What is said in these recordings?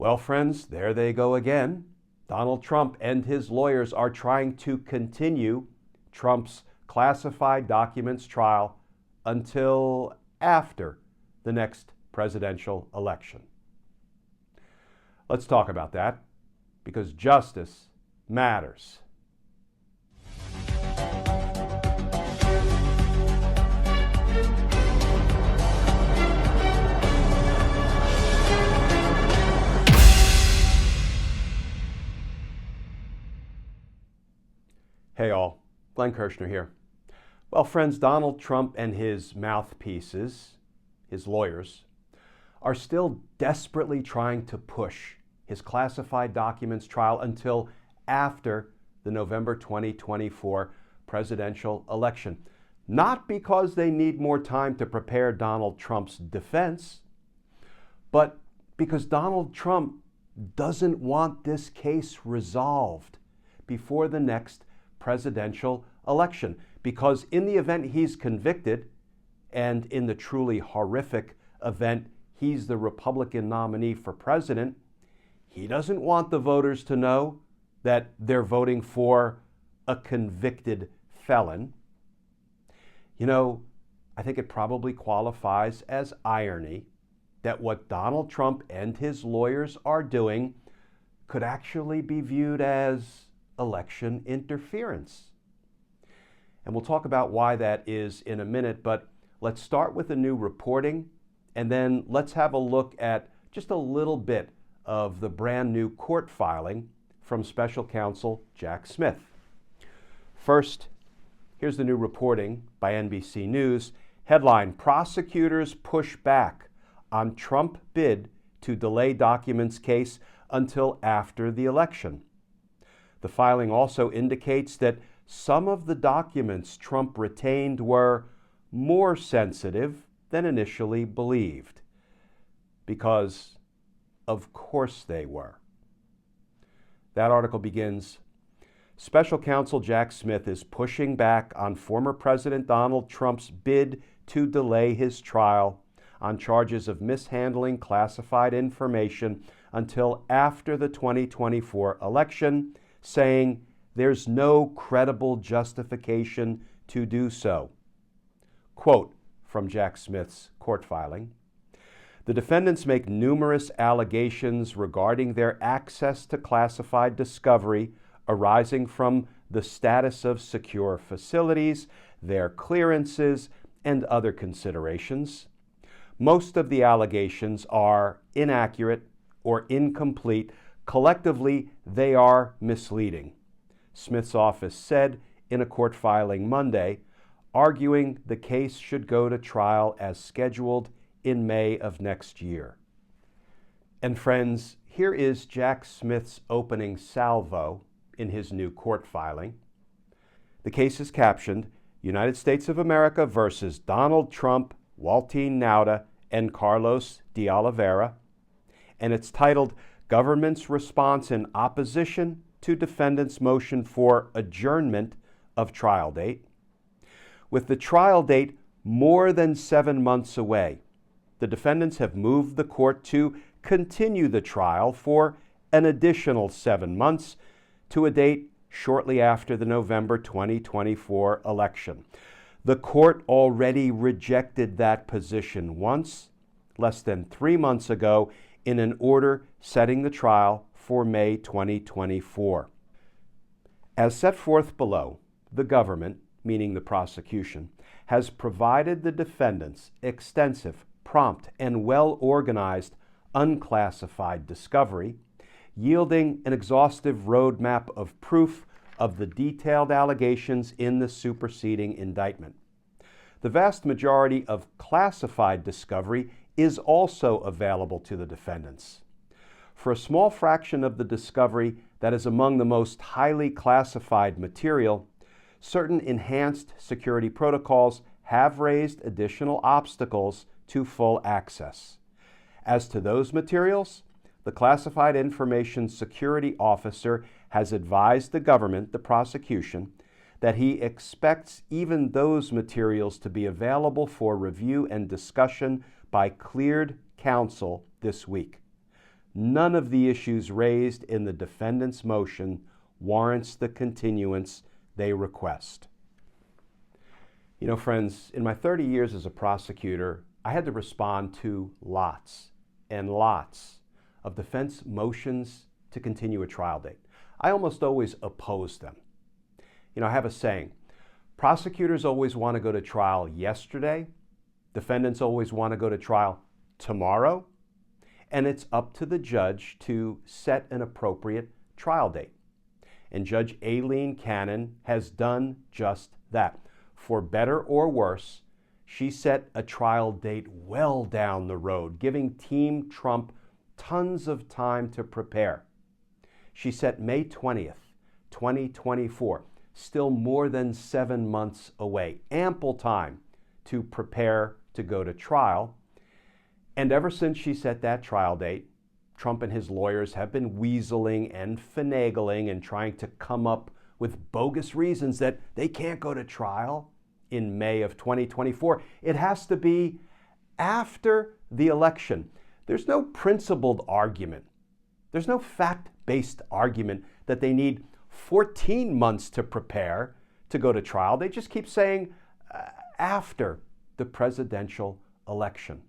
Well, friends, there they go again. Donald Trump and his lawyers are trying to continue Trump's classified documents trial until after the next presidential election. Let's talk about that, because justice matters. Hey all, Glenn Kirshner here. Well, friends, Donald Trump and his mouthpieces, his lawyers, are still desperately trying to push his classified documents trial until after the November 2024 presidential election. Not because they need more time to prepare Donald Trump's defense, but because Donald Trump doesn't want this case resolved before the next presidential election. Because in the event he's convicted, and in the truly horrific event he's the Republican nominee for president, he doesn't want the voters to know that they're voting for a convicted felon. You know, I think it probably qualifies as irony that what Donald Trump and his lawyers are doing could actually be viewed as election interference. And we'll talk about why that is in a minute, but let's start with the new reporting, and then let's have a look at just a little bit of the brand new court filing from Special Counsel Jack Smith. First, here's the new reporting by NBC News. Headline: Prosecutors push back on Trump bid to delay documents case until after the election. The filing also indicates that some of the documents Trump retained were more sensitive than initially believed, because of course they were. That article begins, Special Counsel Jack Smith is pushing back on former President Donald Trump's bid to delay his trial on charges of mishandling classified information until after the 2024 election, saying there's no credible justification to do so. Quote from Jack Smith's court filing: the defendants make numerous allegations regarding their access to classified discovery arising from the status of secure facilities, their clearances, and other considerations. Most of the allegations are inaccurate or incomplete. Collectively, they are misleading, Smith's office said in a court filing Monday, arguing the case should go to trial as scheduled in May of next year. And friends, here is Jack Smith's opening salvo in his new court filing. The case is captioned, United States of America versus Donald Trump, Waltine Nauta, and Carlos de Oliveira, and it's titled, Government's Response in Opposition to Defendant's Motion for Adjournment of Trial Date. With the trial date more than 7 months away, the defendants have moved the court to continue the trial for an additional 7 months to a date shortly after the November 2024 election. The court already rejected that position once, less than 3 months ago, in an order setting the trial for May 2024. As set forth below, the government, meaning the prosecution, has provided the defendants extensive, prompt, and well-organized unclassified discovery, yielding an exhaustive roadmap of proof of the detailed allegations in the superseding indictment. The vast majority of classified discovery is also available to the defendants. For a small fraction of the discovery that is among the most highly classified material, certain enhanced security protocols have raised additional obstacles to full access. As to those materials, the Classified Information Security Officer has advised the government, the prosecution, that he expects even those materials to be available for review and discussion by cleared counsel this week. none of the issues raised in the defendant's motion warrants the continuance they request. You know, friends, in my 30 years as a prosecutor, I had to respond to lots and lots of defense motions to continue a trial date. I almost always oppose them. You know, I have a saying, prosecutors always want to go to trial yesterday, defendants always want to go to trial tomorrow, and it's up to the judge to set an appropriate trial date. And Judge Aileen Cannon has done just that. For better or worse, she set a trial date well down the road, giving Team Trump tons of time to prepare. She set May 20th, 2024, still more than 7 months away, ample time to prepare to go to trial. And ever since she set that trial date, Trump and his lawyers have been weaseling and finagling and trying to come up with bogus reasons that they can't go to trial in May of 2024. It has to be after the election. There's no principled argument. There's no fact-based argument that they need 14 months to prepare to go to trial. They just keep saying after the presidential election.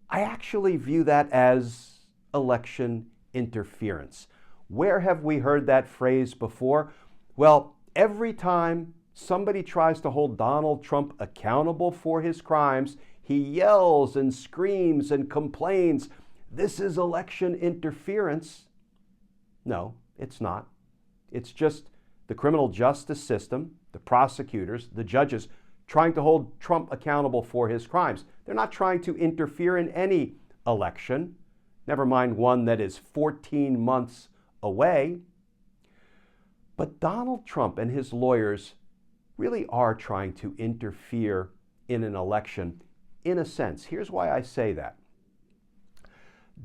I actually view that as election interference. Where have we heard that phrase before? Well, every time somebody tries to hold Donald Trump accountable for his crimes, he yells and screams and complains, "This is election interference." No, it's not. It's just the criminal justice system, the prosecutors, the judges, trying to hold Trump accountable for his crimes. They're not trying to interfere in any election, never mind one that is 14 months away. But Donald Trump and his lawyers really are trying to interfere in an election, in a sense. Here's why I say that.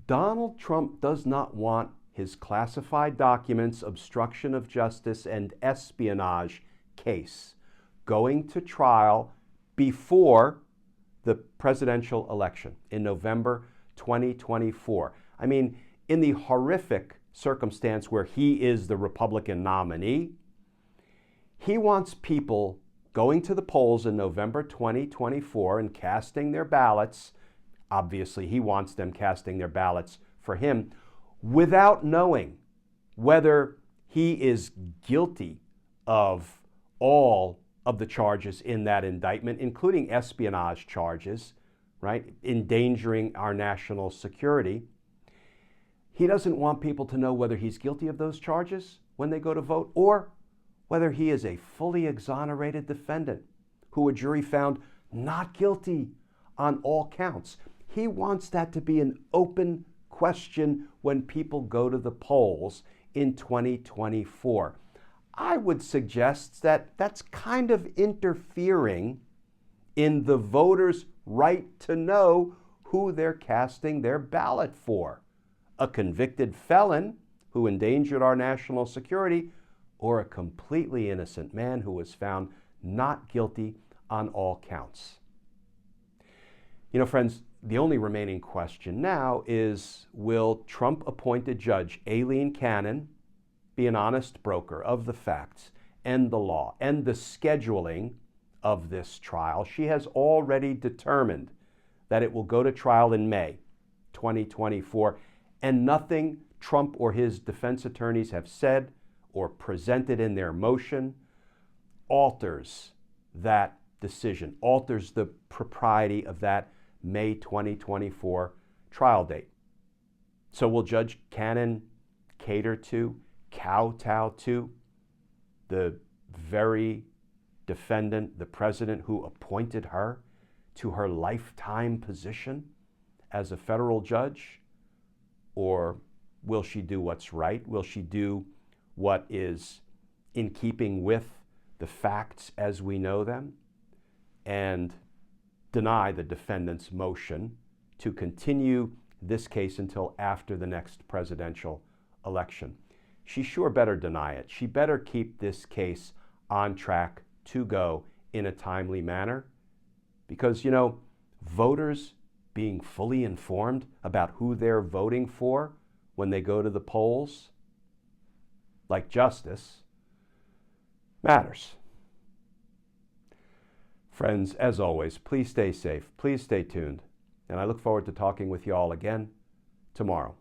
Donald Trump does not want his classified documents, obstruction of justice, and espionage case going to trial before the presidential election in November 2024. I mean, in the horrific circumstance where he is the Republican nominee, he wants people going to the polls in November 2024 and casting their ballots. Obviously, he wants them casting their ballots for him without knowing whether he is guilty of all of the charges in that indictment, including espionage charges, right? Endangering our national security. He doesn't want people to know whether he's guilty of those charges when they go to vote, or whether he is a fully exonerated defendant who a jury found not guilty on all counts. He wants that to be an open question when people go to the polls in 2024. I would suggest that that's kind of interfering in the voters' right to know who they're casting their ballot for. A convicted felon who endangered our national security, or a completely innocent man who was found not guilty on all counts. You know, friends, the only remaining question now is, will Trump-appointed Judge Aileen Cannon be an honest broker of the facts and the law and the scheduling of this trial? She has already determined that it will go to trial in May 2024, and nothing Trump or his defense attorneys have said or presented in their motion alters that decision, alters the propriety of that May 2024 trial date. So will Judge Cannon cater to, kowtow to the very defendant, the president who appointed her to her lifetime position as a federal judge? Or will she do what's right? Will she do what is in keeping with the facts as we know them and deny the defendant's motion to continue this case until after the next presidential election? She sure better deny it. She better keep this case on track to go in a timely manner, because, you know, voters being fully informed about who they're voting for when they go to the polls, like justice, matters. Friends, as always, please stay safe, please stay tuned, and I look forward to talking with you all again tomorrow.